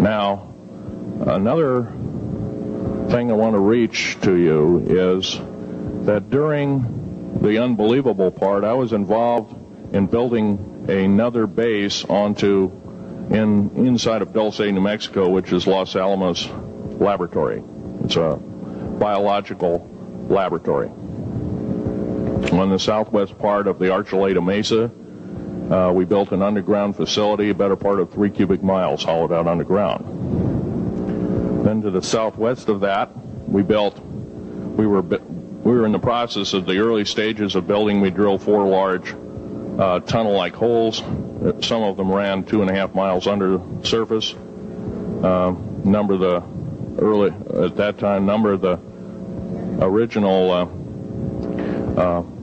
Now, another thing I want to reach to you is that during the unbelievable part, I was involved in building another base inside of Dulce, New Mexico, which is Los Alamos Laboratory. It's a biological laboratory. On the southwest part of the Archuleta Mesa, we built an underground facility, a better part of 3 cubic miles hollowed out underground. Then to the southwest of that, we were in the process of the early stages of building. We drilled 4 large tunnel-like holes. Some of them ran 2.5 miles under the surface. Number of the original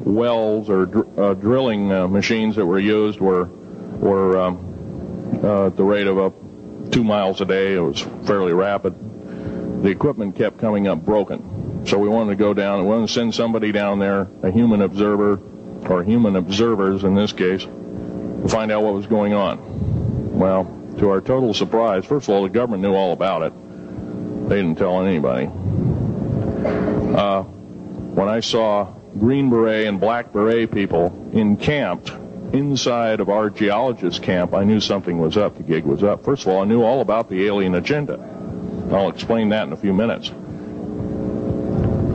wells or drilling machines that were used were at the rate of up 2 miles a day. It was fairly rapid. The equipment kept coming up broken. So we wanted to go down and we wanted to send somebody down there, a human observer, or human observers in this case, to find out what was going on. Well, to our total surprise, first of all, the government knew all about it. They didn't tell anybody. When I saw Green Beret and Black Beret people encamped inside of our geologist camp, I knew something was up. The gig was up. First of all, I knew all about the alien agenda. I'll explain that in a few minutes.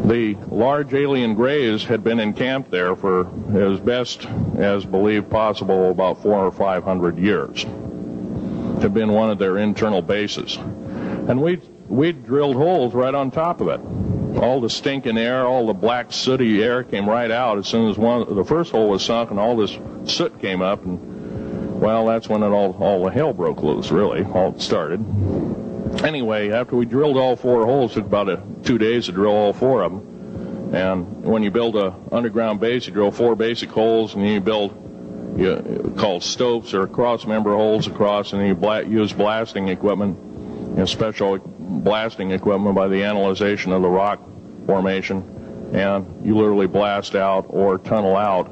The large alien grays had been encamped there for as best as believed possible about 400 or 500 years. It had been one of their internal bases. And we drilled holes right on top of it. All the stinking air, all the black sooty air came right out as soon as the first hole was sunk, and all this soot came up, and well, that's when all the hell broke loose, really, all started. Anyway, after we drilled all 4 holes, it took about 2 days to drill all 4 of them. And when you build an underground base, you drill 4 basic holes, and then you build called stopes or cross-member holes across, and then you use blasting equipment, special blasting equipment by the analyzation of the rock formation, and you literally blast out or tunnel out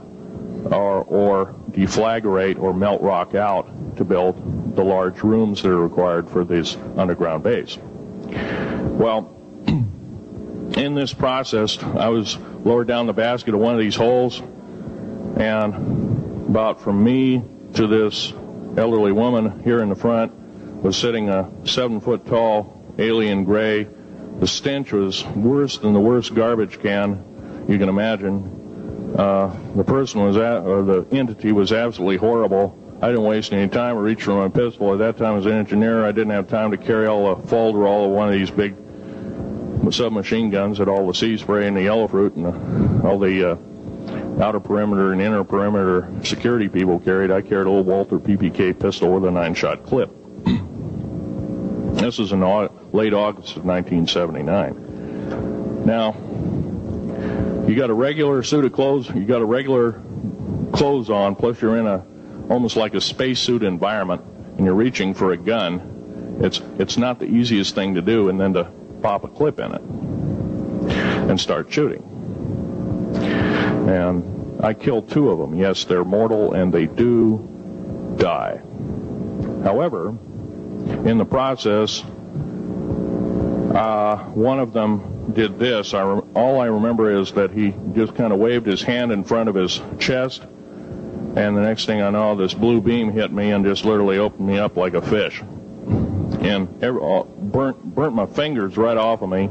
or deflagrate or melt rock out to build the large rooms that are required for this underground base. Well, in this process, I was lowered down the basket of one of these holes, and about from me to this elderly woman here in the front was sitting a 7-foot-tall alien gray. The stench was worse than the worst garbage can you can imagine. The person or the entity was absolutely horrible. I didn't waste any time. I reached for my pistol. At that time, as an engineer, I didn't have time to carry all the folderol of one of these big submachine guns that all the sea spray and the yellow fruit and all the outer perimeter and inner perimeter security people carried. I carried a little Walther PPK pistol with a 9-shot clip. This was in late August of 1979. Now, you got a regular suit of clothes, you got a regular clothes on, plus you're in almost like a spacesuit environment, and you're reaching for a gun. It's not the easiest thing to do, and then to pop a clip in it and start shooting. And I killed 2 of them. Yes, they're mortal, and they do die. However, in the process, one of them did this. All I remember is that he just kind of waved his hand in front of his chest, and the next thing I know, this blue beam hit me and just literally opened me up like a fish, and burnt my fingers right off of me.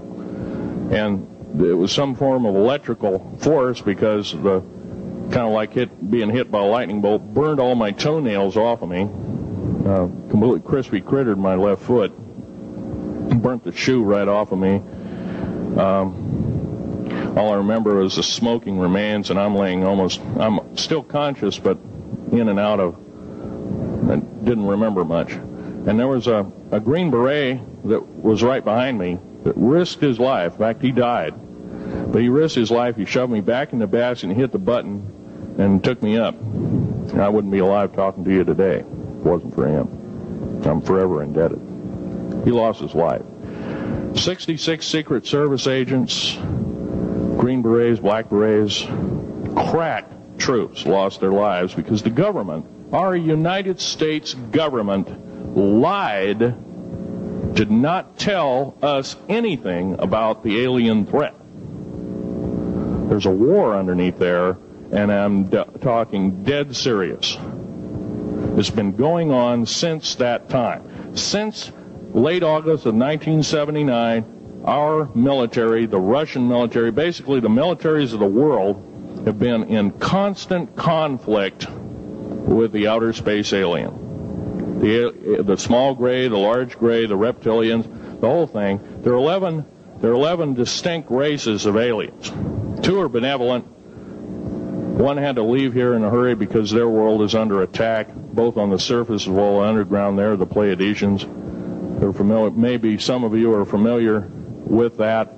And it was some form of electrical force, because the kind of like being hit by a lightning bolt burned all my toenails off of me. Completely crispy crittered my left foot, burnt the shoe right off of me. All I remember was the smoking remains, and I'm still conscious, but in and out of, I didn't remember much. And there was a Green Beret that was right behind me that risked his life. In fact, he died. But he risked his life. He shoved me back in the basket and hit the button and took me up. And I wouldn't be alive talking to you today if it wasn't for him. I'm forever indebted. He lost his life. 66 Secret Service agents, Green Berets, Black Berets, crack troops lost their lives because the government, our United States government, lied did not tell us anything about the alien threat. There's a war underneath there, and I'm talking dead serious. It's been going on since that time. Since late August of 1979, our military, the Russian military, basically the militaries of the world, have been in constant conflict with the outer space alien. The small gray, the large gray, the reptilians, the whole thing. There are 11 distinct races of aliens. 2 are benevolent. 1 had to leave here in a hurry because their world is under attack, both on the surface as well as underground there, the Pleiadians. They're familiar, maybe some of you are familiar with that.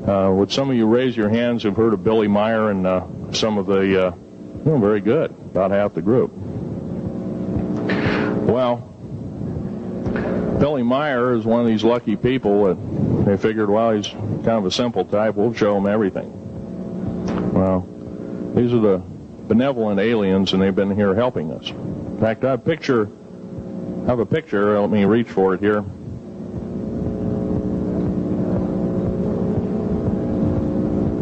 Would some of you raise your hands who've heard of Billy Meyer and some of the, very good, about half the group. Well, Billy Meyer is one of these lucky people that they figured, well, he's kind of a simple type, we'll show him everything. Well, these are the benevolent aliens, and they've been here helping us. In fact, I have a picture, let me reach for it here.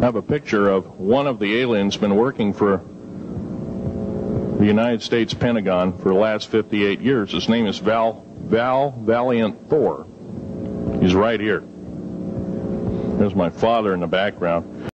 I have a picture of one of the aliens been working for the United States Pentagon for the last 58 years. His name is Val Valiant Thor. He's right here. There's my father in the background.